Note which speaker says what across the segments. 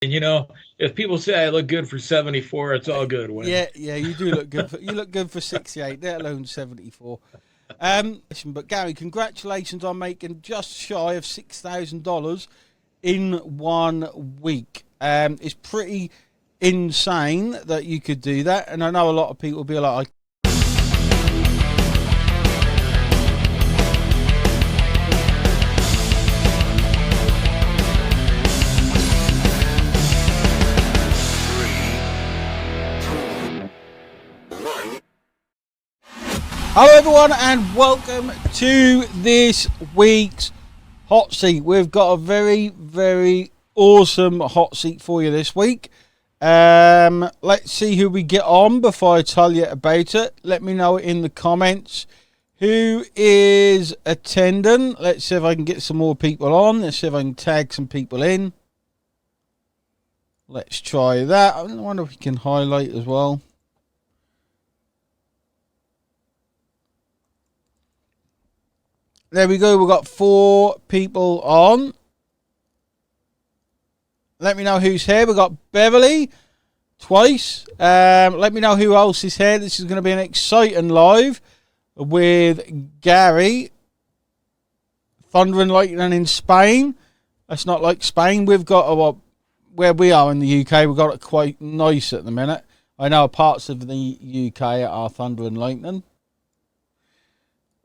Speaker 1: And if people say I look good for 74, it's all good, Win.
Speaker 2: Yeah, you do look good. You look good for 68, let alone 74. But Gary, congratulations on making just shy of $6,000 in 1 week. It's pretty insane that you could do that, and I know a lot of people will be like, hello everyone and welcome to this week's hot seat. We've got a very awesome hot seat for you this week. Let's see who we get on before I tell you about it. Let me know in the comments who is attending. Let's see if I can get some more people on. Let's see if I can tag some people in. Let's try that. I wonder if we can highlight as well. There we go. We've got 4 people on. Let me know who's here. We've got Beverly twice. Let me know who else is here. This is going to be an exciting live with Gary. Thunder and lightning in Spain. That's not like Spain. We've got where we are in the UK. We've got it quite nice at the minute. I know parts of the UK are thunder and lightning.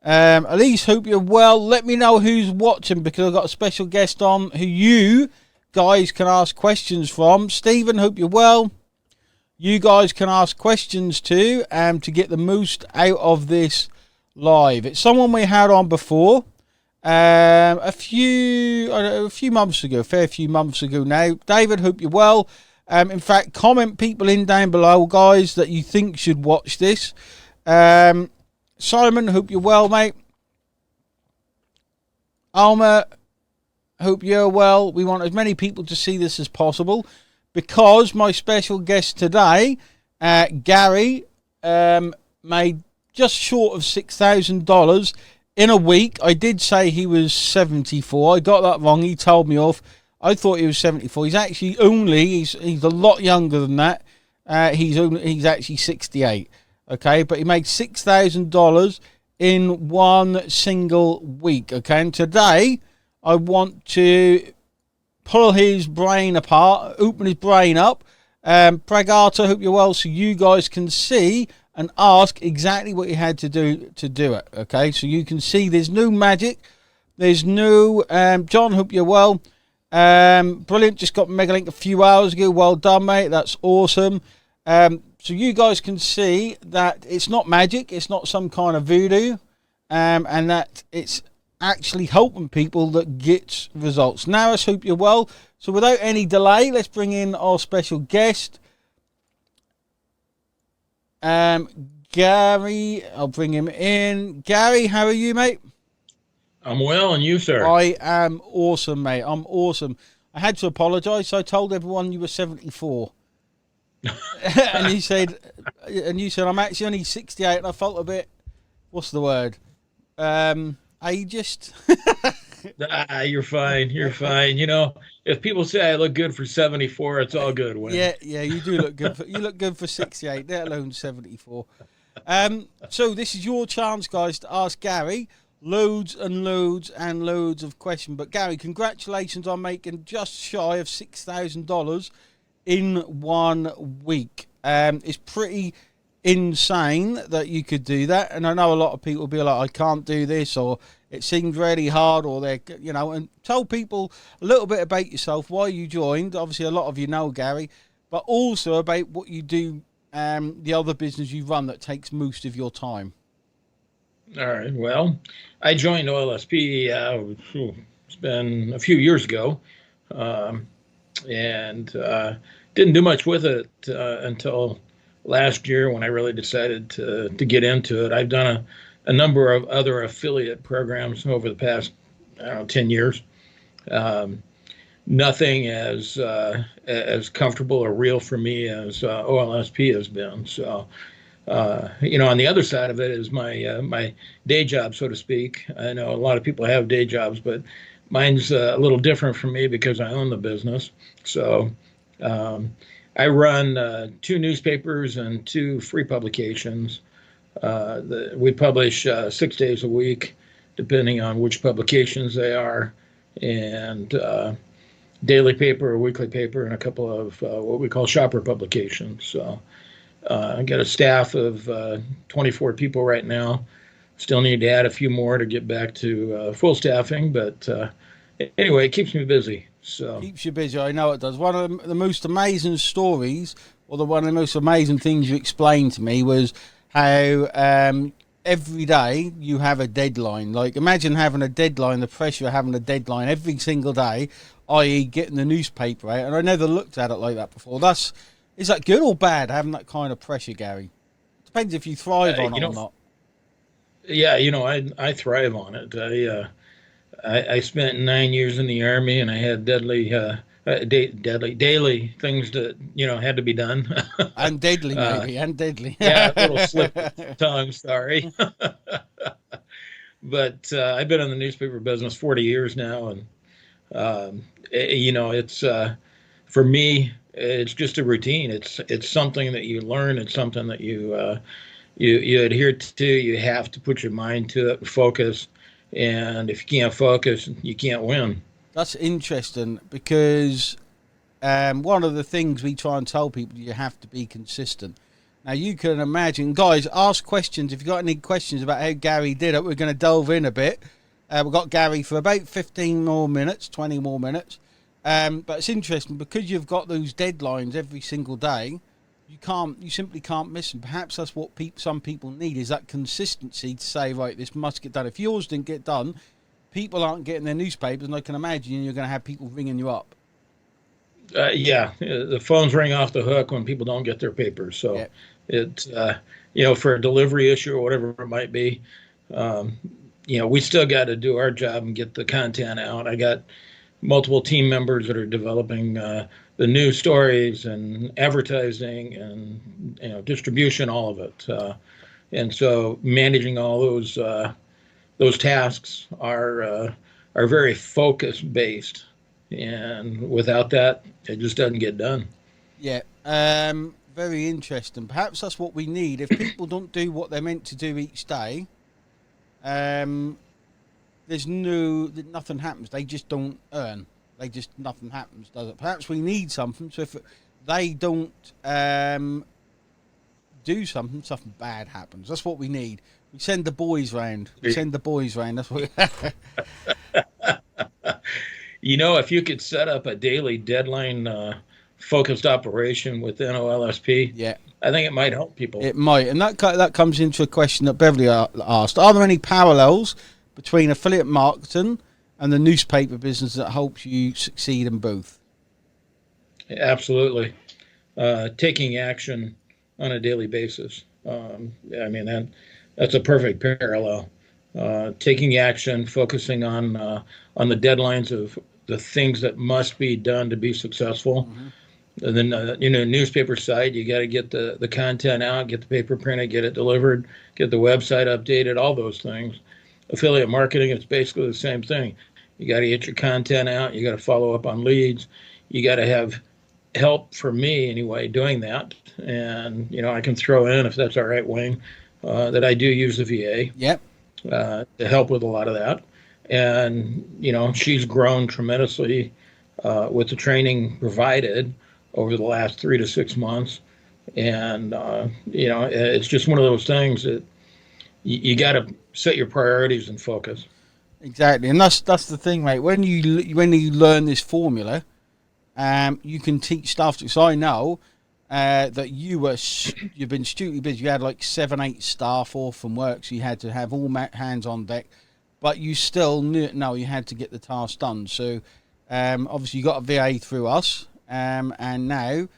Speaker 2: Elise, hope you're well. Let me know who's watching because I've got a special guest on who you guys can ask questions from. Stephen, hope you're well. You guys can ask questions too to get the most out of this live. It's someone we had on before a few months ago, a fair few months ago now. David, hope you're well. In fact, comment people in down below, guys, that you think should watch this. Simon, hope you're well, mate. Alma, hope you're well. We want as many people to see this as possible because my special guest today, Gary, made just short of $6,000 in a week. I did say he was 74. I got that wrong. He told me off. I thought he was 74. He's actually he's a lot younger than that. He's actually 68. Okay, but he made $6,000 in one single week. Okay, and today I want to pull his brain apart, open his brain up. Pragata, hope you're well, so you guys can see and ask exactly what you had to do it. Okay, so you can see there's no magic, there's no. John, hope you're well. Brilliant, just got Megalink a few hours ago. Well done, mate. That's awesome. So you guys can see that it's not magic, it's not some kind of voodoo, and that it's actually helping people that get results. Now, I hope you're well. So without any delay, let's bring in our special guest, Gary. I'll bring him in. Gary, how are you, mate?
Speaker 1: I'm well, and you, sir?
Speaker 2: I am awesome, mate. I'm awesome. I had to apologise. So I told everyone you were 74. and you said I'm actually only 68, and I felt a bit, what's the word, ageist.
Speaker 1: You're fine. You're fine. If people say I look good for 74, it's all good, Win.
Speaker 2: Yeah, you do look good. You look good for 68, let alone 74. So this is your chance, guys, to ask Gary loads and loads and loads of questions. But Gary, congratulations on making just shy of $6,000 in 1 week. It's pretty insane that you could do that, and I know a lot of people will be like, I can't do this, or it seems really hard, or and tell people a little bit about yourself, why you joined. Obviously a lot of you know Gary, but also about what you do, the other business you run that takes most of your time.
Speaker 1: All right. Well, I joined OLSP. It's been a few years ago. And didn't do much with it until last year when I really decided to get into it. I've done a number of other affiliate programs over the past 10 years. Nothing as comfortable or real for me as OLSP has been. So, on the other side of it is my day job, so to speak. I know a lot of people have day jobs, but mine's a little different from me because I own the business. So I run two newspapers and two free publications. We publish 6 days a week, depending on which publications they are, and daily paper, a weekly paper, and a couple of what we call shopper publications. So I got a staff of 24 people right now. Still need to add a few more to get back to full staffing, but anyway, it keeps me busy. So
Speaker 2: Keeps you busy, I know it does. One of the most amazing stories, or one of the most amazing things you explained to me was how every day you have a deadline. Like, imagine having a deadline, the pressure of having a deadline every single day, i.e. getting the newspaper out. And I never looked at it like that before. Is that good or bad, having that kind of pressure, Gary? Depends if you thrive on it or not.
Speaker 1: yeah, I thrive on it. I spent 9 years in the army, and I had deadly daily things that had to be done.
Speaker 2: And deadly, maybe, and deadly.
Speaker 1: Yeah, a little slip of the tongue, sorry. But I've been in the newspaper business 40 years now, and it's for me, it's just a routine. It's something that you learn. It's something that you adhere to. You have to put your mind to it and focus. And if you can't focus, you can't win.
Speaker 2: That's interesting because one of the things we try and tell people, you have to be consistent. Now, you can imagine, guys, ask questions. If you've got any questions about how Gary did it, we're going to delve in a bit. We've got Gary for about 15 more minutes, 20 more minutes. But it's interesting because you've got those deadlines every single day. You simply can't miss them. Perhaps that's what some people need, is that consistency to say, right, this must get done. If yours didn't get done, people aren't getting their newspapers, and I can imagine you're going to have people ringing you up.
Speaker 1: Yeah, the phones ring off the hook when people don't get their papers. So
Speaker 2: Yep.
Speaker 1: it's for a delivery issue or whatever it might be, we still got to do our job and get the content out. I got multiple team members that are developing the news stories and advertising and distribution, all of it. And so managing all those tasks are very focus based, and without that, it just doesn't get done.
Speaker 2: Yeah, very interesting. Perhaps that's what we need. If people don't do what they're meant to do each day, nothing happens. They just don't earn. Nothing happens, does it? Perhaps we need something. So if they don't do something bad happens. That's what we need. We send the boys round. That's what.
Speaker 1: If you could set up a daily deadline focused operation within OLSP,
Speaker 2: yeah,
Speaker 1: I think it might help people.
Speaker 2: It might, and that comes into a question that Beverly asked: are there any parallels between affiliate marketing and the newspaper business that helps you succeed in both?
Speaker 1: Absolutely. Taking action on a daily basis. That's a perfect parallel. Taking action, focusing on the deadlines of the things that must be done to be successful. Mm-hmm. And then, newspaper side, you got to get the content out, get the paper printed, get it delivered, get the website updated, all those things. Affiliate marketing, it's basically the same thing. You got to get your content out. You got to follow up on leads. You got to have help, for me anyway, doing that. And, I can throw in, if that's all right, Wayne, that I do use the VA.
Speaker 2: Yep.
Speaker 1: To help with a lot of that. And, she's grown tremendously with the training provided over the last 3 to 6 months. And, it's just one of those things that you got to set your priorities and focus.
Speaker 2: Exactly. And that's the thing, mate. When you learn this formula, you can teach staff. So I know that you've been stupidly busy. You had like 7-8 staff off from work, so you had to have all hands on deck. But you still knew you had to get the task done. So obviously you got a VA through us, and now,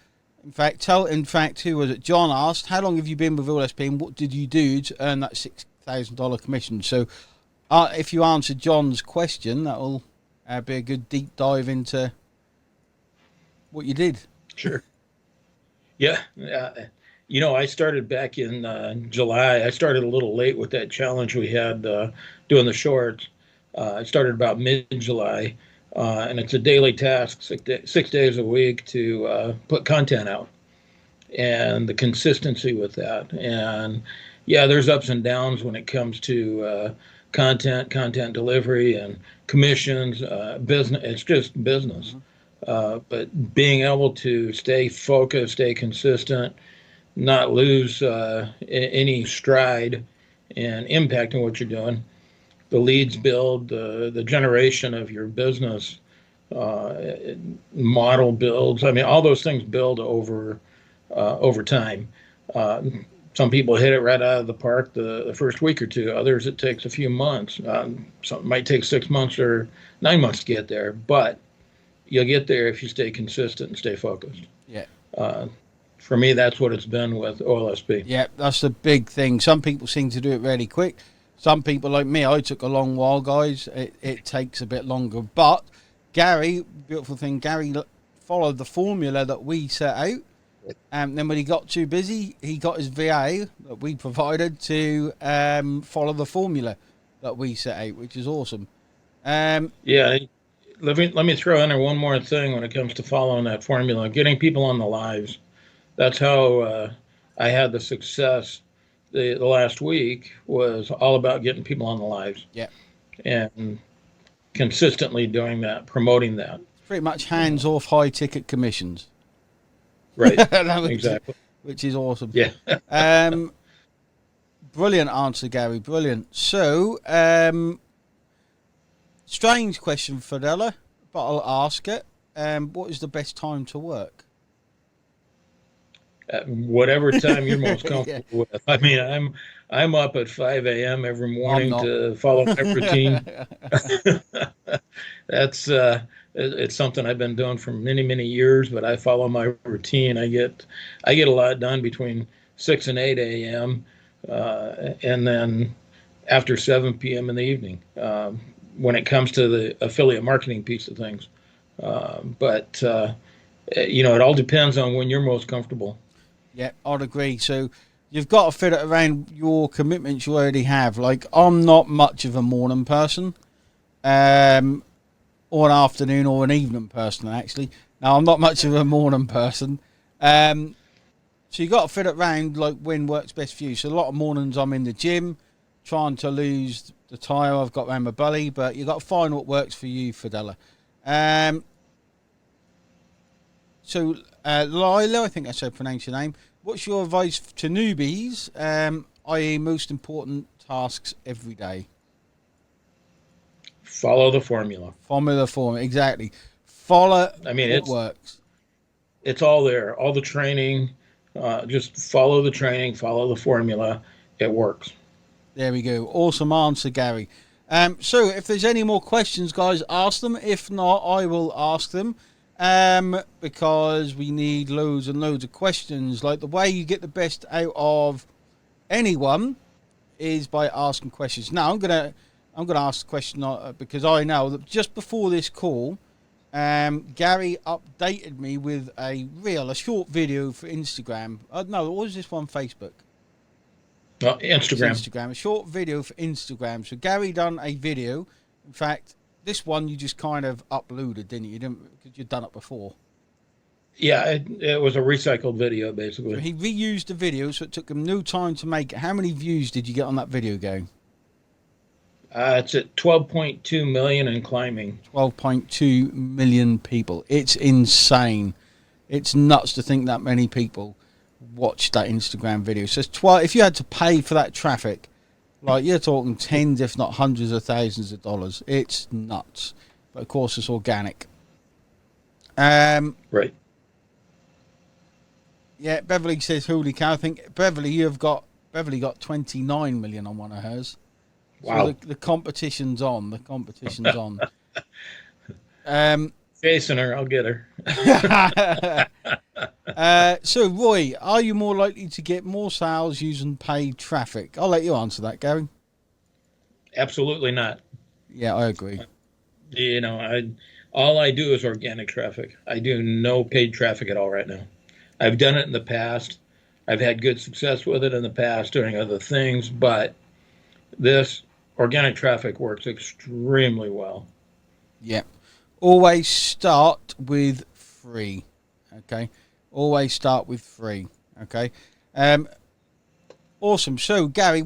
Speaker 2: in fact, who was it? John asked, "How long have you been with OLSP, and what did you do to earn that $6,000 commission?" So if you answer John's question, that'll be a good deep dive into what you did.
Speaker 1: Sure. Yeah. I started back in July. I started a little late with that challenge we had doing the shorts. I started about mid-July. and it's a daily task, 6 days a week to put content out, and the consistency with that. And yeah, there's ups and downs when it comes to content delivery and commissions, business. It's just business. But being able to stay focused, stay consistent, not lose any stride and impact in what you're doing. The leads build, the generation of your business model builds. I mean, all those things build over time. Some people hit it right out of the park the first week or two. Others, it takes a few months. Some might take 6 months or 9 months to get there, but you'll get there if you stay consistent and stay focused.
Speaker 2: Yeah.
Speaker 1: For me, that's what it's been with OLSP.
Speaker 2: Yeah, that's the big thing. Some people seem to do it really quick. Some people, like me, I took a long while, guys. It takes a bit longer. But Gary, beautiful thing, Gary followed the formula that we set out. And then when he got too busy, he got his VA that we provided to follow the formula that we set out, which is awesome.
Speaker 1: Yeah, let me throw in there one more thing when it comes to following that formula, getting people on the lives. That's how I had the success. The last week was all about getting people on the lives.
Speaker 2: Yeah.
Speaker 1: And consistently doing that, promoting that.
Speaker 2: Pretty much hands off high ticket commissions.
Speaker 1: Right. Exactly.
Speaker 2: Which is awesome.
Speaker 1: Yeah.
Speaker 2: Brilliant answer, Gary. Brilliant. So, strange question, Fidela, but I'll ask it. What is the best time to work?
Speaker 1: Whatever time you're most comfortable with. I mean, I'm up at 5 a.m. every morning to follow my routine. That's it's something I've been doing for many years, but I follow my routine. I get a lot done between 6 and 8 a.m. And then after 7 p.m. in the evening when it comes to the affiliate marketing piece of things. But it all depends on when you're most comfortable.
Speaker 2: Yeah, I'd agree. So you've got to fit it around your commitments you already have. Like, I'm not much of a morning person, or an afternoon or an evening person, actually. Now, I'm not much of a morning person. So you got to fit it around, like, when works best for you. So a lot of mornings I'm in the gym, trying to lose the tire I've got around my belly, but you got to find what works for you, Fidela. So, Lila, I think that's how I pronounce your name. What's your advice to newbies, i.e. most important tasks every day?
Speaker 1: Follow the formula.
Speaker 2: Follow the formula, exactly. Follow
Speaker 1: it
Speaker 2: works.
Speaker 1: It's all there. All the training, just follow the training, follow the formula. It works.
Speaker 2: There we go. Awesome answer, Gary. So if there's any more questions, guys, ask them. If not, I will ask them. Because we need loads and loads of questions. Like, the way you get the best out of anyone is by asking questions. Now I'm gonna ask the question because I know that just before this call, Gary updated me with a short video for Instagram. No, what was this one? Facebook.
Speaker 1: Instagram.
Speaker 2: A short video for Instagram. So Gary done a video. In fact, this one you just kind of uploaded, didn't you? You didn't, because you'd done it before.
Speaker 1: Yeah, it was a recycled video, basically.
Speaker 2: So he reused the video, so it took him no time to make it. How many views did you get on that video, Gary?
Speaker 1: It's at 12.2 million and climbing.
Speaker 2: 12.2 million people. It's insane. It's nuts to think that many people watched that Instagram video. So it's if you had to pay for that traffic, like, you're talking tens, if not hundreds of thousands of dollars. It's nuts. But, of course, it's organic.
Speaker 1: Right.
Speaker 2: Yeah, Beverly says, holy cow. I think, Beverly got 29 million on one of hers.
Speaker 1: Wow.
Speaker 2: So the competition's on. The competition's on.
Speaker 1: Facing her, I'll get her.
Speaker 2: So, Roy, are you more likely to get more sales using paid traffic? I'll let you answer that, Gary.
Speaker 1: Absolutely not.
Speaker 2: Yeah, I agree.
Speaker 1: All I do is organic traffic. I do no paid traffic at all right now. I've done it in the past. I've had good success with it in the past doing other things, but this organic traffic works extremely well.
Speaker 2: Yeah. always start with 3. Okay, always start with 3. Okay, awesome. So Gary,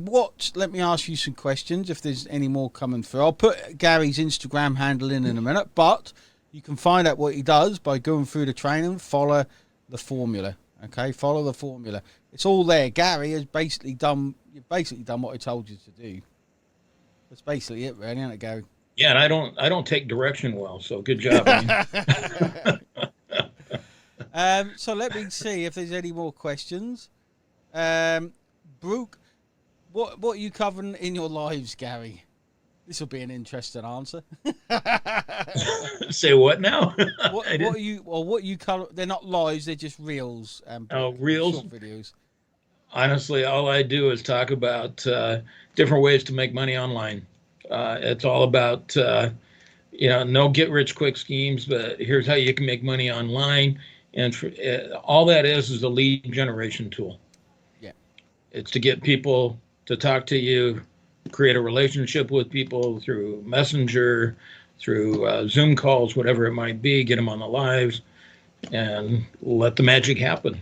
Speaker 2: let me ask you some questions if there's any more coming through. I'll put Gary's Instagram handle in a minute, but you can find out what he does by going through the training. Follow the formula. Okay, follow the formula. It's all there. Gary has basically done. You've basically done what I told you to do. That's basically it, really, isn't it, Gary?
Speaker 1: Yeah, and I don't take direction well, so good job. Wayne.
Speaker 2: So let me see if there's any more questions. Brooke, what are you covering in your lives, Gary? This will be an interesting answer.
Speaker 1: Say what now?
Speaker 2: What are you? Well, what you cover? They're not lives; they're just reels.
Speaker 1: Reels?
Speaker 2: Short videos.
Speaker 1: Honestly, all I do is talk about different ways to make money online. It's all about no get rich quick schemes, but here's how you can make money online. And all that is a lead generation tool.
Speaker 2: Yeah,
Speaker 1: it's to get people to talk to you, create a relationship with people through Messenger, through Zoom calls, whatever it might be. Get them on the lives, and let the magic happen.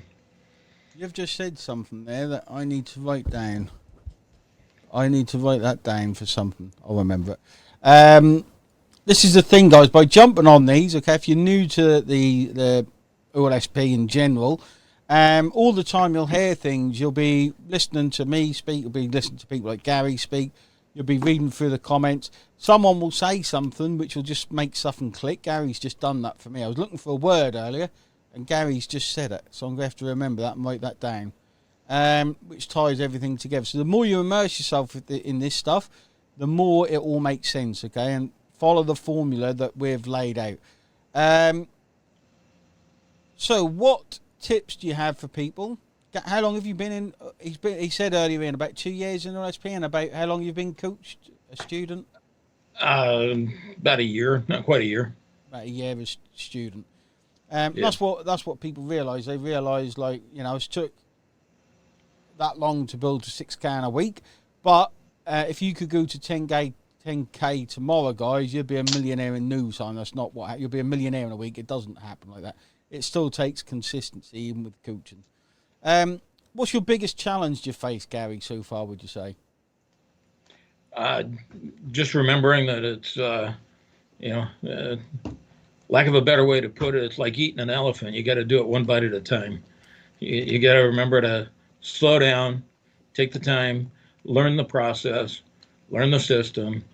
Speaker 2: you've just said something there that I need to write down. I need to write that down for something. I'll remember it. This is the thing, guys. By jumping on these, okay, if you're new to the OLSP in general, all the time you'll hear things. You'll be listening to me speak. You'll be listening to people like Gary speak. You'll be reading through the comments. Someone will say something which will just make something click. Gary's just done that for me. I was looking for a word earlier, and Gary's just said it. So I'm going to have to remember that and write that down. Which ties everything together. So the more you immerse yourself in this stuff, the more it all makes sense, okay? And follow the formula that we've laid out. So what tips do you have for people? How long have you been in? He said earlier in about 2 years in OLSP, and about how long you've been coached a student?
Speaker 1: About a year, not quite a year.
Speaker 2: About a year as a student.
Speaker 1: Yeah.
Speaker 2: That's what people realise. They realise, like, it took that long to build to 6K in a week, but if you could go to 10K tomorrow, guys, you'd be a millionaire in no time. That's not what you'll be a millionaire in a week. It doesn't happen like that. It still takes consistency, even with coaching. What's your biggest challenge you faced, Gary, so far, would you say?
Speaker 1: Just remembering that it's lack of a better way to put it, it's like eating an elephant. You got to do it one bite at a time. You got to remember to slow down, take the time, learn the process, learn the system,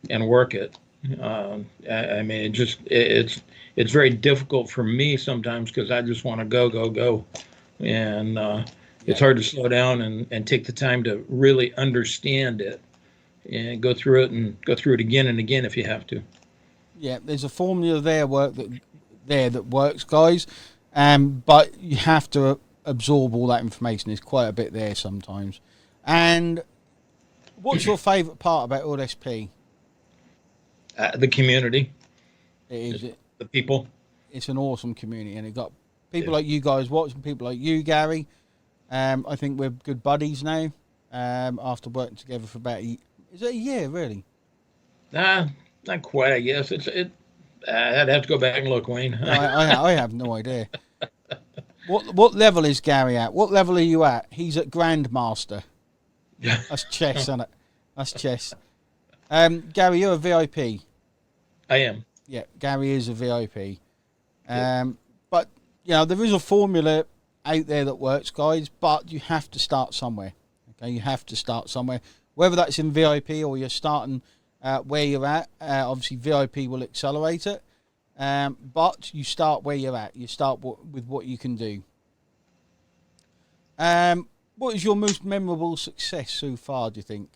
Speaker 1: and work it. I mean, it's very difficult for me sometimes because I just want to go, and it's hard to slow down and take the time to really understand it and go through it again and again if you have to.
Speaker 2: Yeah, there's a formula there that works, guys, but you have to absorb all that information. There's quite a bit there sometimes. And what's your favourite part about OLSP?
Speaker 1: The community.
Speaker 2: It is
Speaker 1: the people.
Speaker 2: It's an awesome community, and it got people like you guys watching, people like you, Gary. I think we're good buddies now. After working together for about is it a year, really?
Speaker 1: Not quite. I guess I'd have to go back and look, Wayne.
Speaker 2: No, I have no idea. What level is Gary at? What level are you at? He's at Grandmaster. That's chess, isn't it? That's chess. Gary, you're a VIP.
Speaker 1: I am.
Speaker 2: Yeah, Gary is a VIP. But there is a formula out there that works, guys. But you have to start somewhere. Okay, you have to start somewhere. Whether that's in VIP or you're starting where you're at. Obviously, VIP will accelerate it. But you start where you're at. You start with what you can do. What is your most memorable success so far, do you think?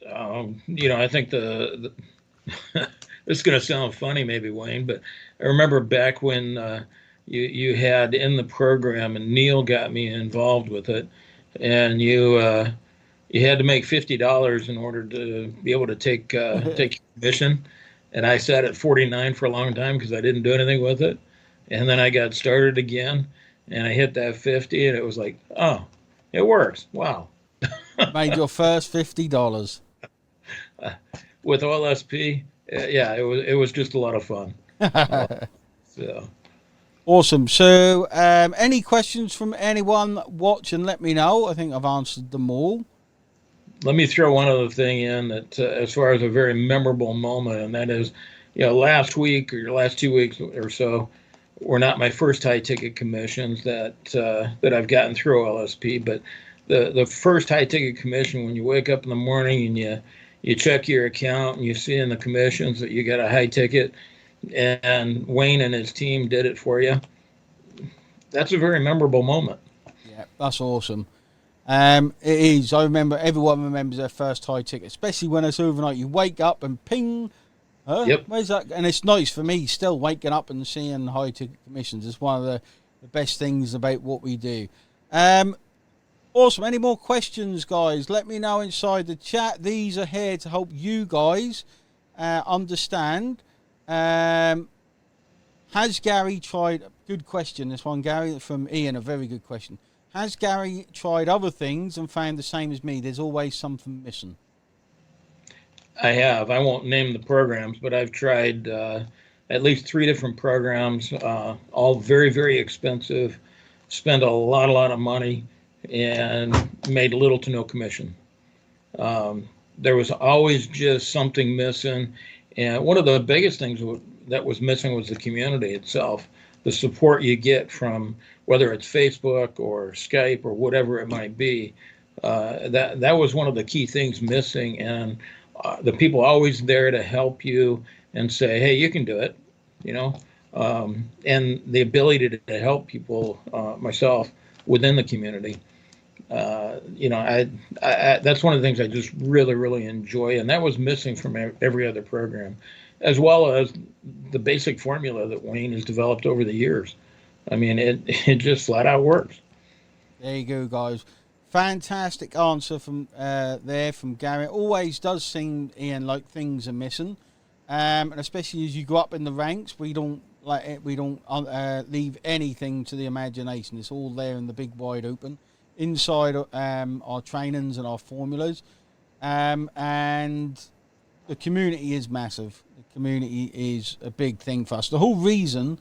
Speaker 1: I think the this is going to sound funny, maybe, Wayne, but I remember back when you had in the program, and Neil got me involved with it, and you had to make $50 in order to be able to take commission, and I sat at 49 for a long time because I didn't do anything with it, and then I got started again, and I hit that 50, and it was like, oh, it works! Wow.
Speaker 2: Made your first $50.
Speaker 1: With OLSP, Yeah, it was just a lot of fun. Uh, so
Speaker 2: Awesome. So, any questions from anyone watching? Let me know. I think I've answered them all.
Speaker 1: let me throw one other thing in that, as far as a very memorable moment, and that is, last week or last 2 weeks or so were not my first high ticket commissions that I've gotten through OLSP, but the first high ticket commission, when you wake up in the morning and you check your account and you see in the commissions that you got a high ticket, and Wayne and his team did it for you. That's a very memorable moment.
Speaker 2: Yeah, that's awesome. It is. I remember everyone remembers their first high ticket, especially when it's overnight. You wake up and ping, huh?
Speaker 1: Yep.
Speaker 2: Where's that? And it's nice for me still waking up and seeing high ticket commissions. It's one of the best things about what we do. Awesome. Any more questions, guys? Let me know inside the chat. These are here to help you guys understand. Has Gary tried? Good question. This one, Gary, from Ian. A very good question. Has Gary tried other things and found the same as me? There's always something missing.
Speaker 1: I have. I won't name the programs, but I've tried at least 3 different programs, all very, very expensive, spent a lot of money, and made little to no commission. There was always just something missing. And one of the biggest things that was missing was the community itself, the support you get from whether it's Facebook or Skype or whatever it might be. That was one of the key things missing, and the people always there to help you and say, "Hey, you can do it," you know, and the ability to help people, myself, within the community. That's one of the things I just really, really enjoy, and that was missing from every other program, as well as the basic formula that Wayne has developed over the years. I mean, it just flat out works.
Speaker 2: There you go, guys. Fantastic answer from from Gary. It always does seem, Ian, like things are missing, and especially as you go up in the ranks, we don't leave anything to the imagination. It's all there in the big wide open inside our trainings and our formulas, and the community is massive. The community is a big thing for us. The whole reason,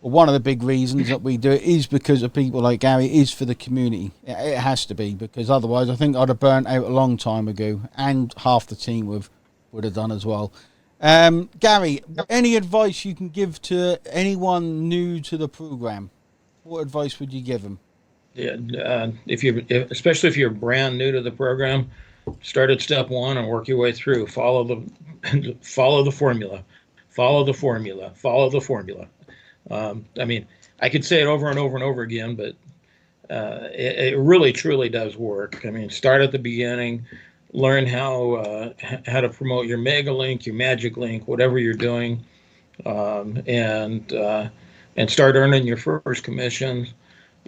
Speaker 2: or one of the big reasons that we do it, is because of people like Gary. Is for the community. It has to be, because otherwise I think I'd have burnt out a long time ago, and half the team would have done as well. Gary, any advice you can give to anyone new to the program? What advice would you give them?
Speaker 1: Yeah, especially if you're brand new to the program, start at step one and work your way through. Follow the formula. Follow the formula. Follow the formula. I mean, I could say it over and over and over again, but it really truly does work. I mean, start at the beginning, learn how to promote your mega link, your magic link, whatever you're doing, and start earning your first commissions.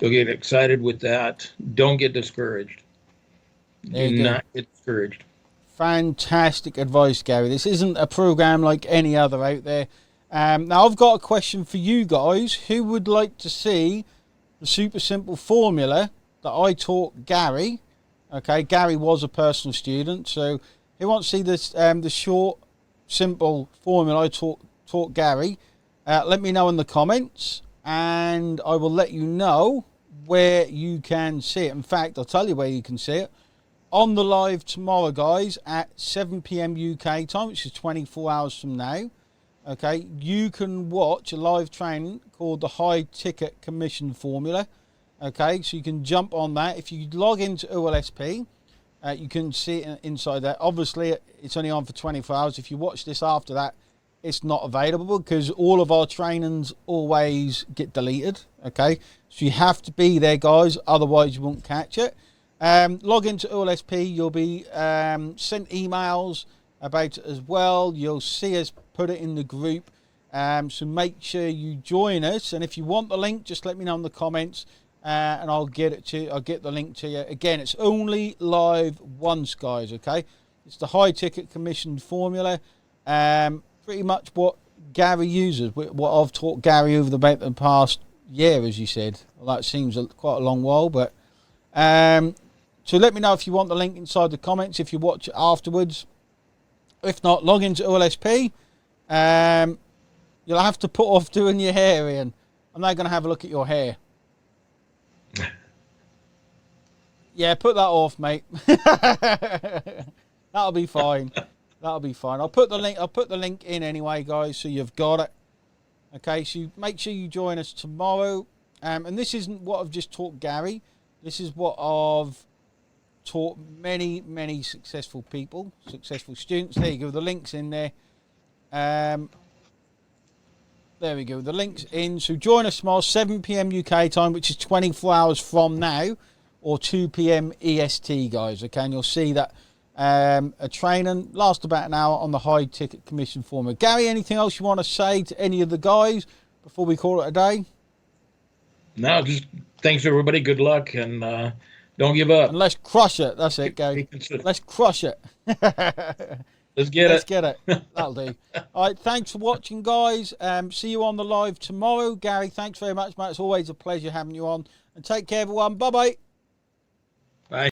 Speaker 1: You'll get excited with that. Don't get discouraged. Do not get discouraged.
Speaker 2: Fantastic advice, Gary. This isn't a program like any other out there. Now, I've got a question for you guys. Who would like to see the super simple formula that I taught Gary? Okay, Gary was a personal student, so who wants to see this the short, simple formula I taught Gary? Let me know in the comments, and I will let you know where you can see it. In fact, I'll tell you where you can see it. On the live tomorrow, guys, at 7 p.m. UK time, which is 24 hours from now. Okay, you can watch a live training called the High Ticket Commission Formula. Okay, so you can jump on that. If you log into OLSP, you can see it inside there. Obviously, it's only on for 24 hours. If you watch this after that, it's not available because all of our trainings always get deleted. Okay, so you have to be there, guys, otherwise you won't catch it. Log into OLSP, you'll be sent emails about it as well. You'll see us put it in the group, so make sure you join us, and if you want the link, just let me know in the comments, and I'll get it to you. I'll get the link to you. Again, it's only live once, guys. Okay, it's the High Ticket Commission Formula, pretty much what Gary uses, what I've taught Gary over the past year, as you said. Well, that seems quite a long while, but so let me know if you want the link inside the comments. If you watch it afterwards, If not, log into OLSP. You'll have to put off doing your hair, Ian. I'm now going to have a look at your hair. Yeah, put that off, mate. That'll be fine. That'll be fine. I'll put the link in anyway, guys, so you've got it. Okay, so make sure you join us tomorrow. And this isn't what I've just taught Gary. This is what I've taught many, many successful people, successful students. There you go. The link's in there. There we go. The link's in. So join us tomorrow, 7 p.m. UK time, which is 24 hours from now, or 2 p.m. EST, guys. Okay, and you'll see that a training lasts about an hour on the high ticket commission formula. Gary, anything else you want to say to any of the guys before we call it a day?
Speaker 1: No, just thanks everybody. Good luck, and don't give up.
Speaker 2: And let's crush it. That's it, Gary. Let's crush it.
Speaker 1: Let's get
Speaker 2: it. That'll do. All right, thanks for watching, guys. See you on the live tomorrow. Gary, thanks very much, mate. It's always a pleasure having you on. And take care, everyone. Bye-bye.
Speaker 1: Bye.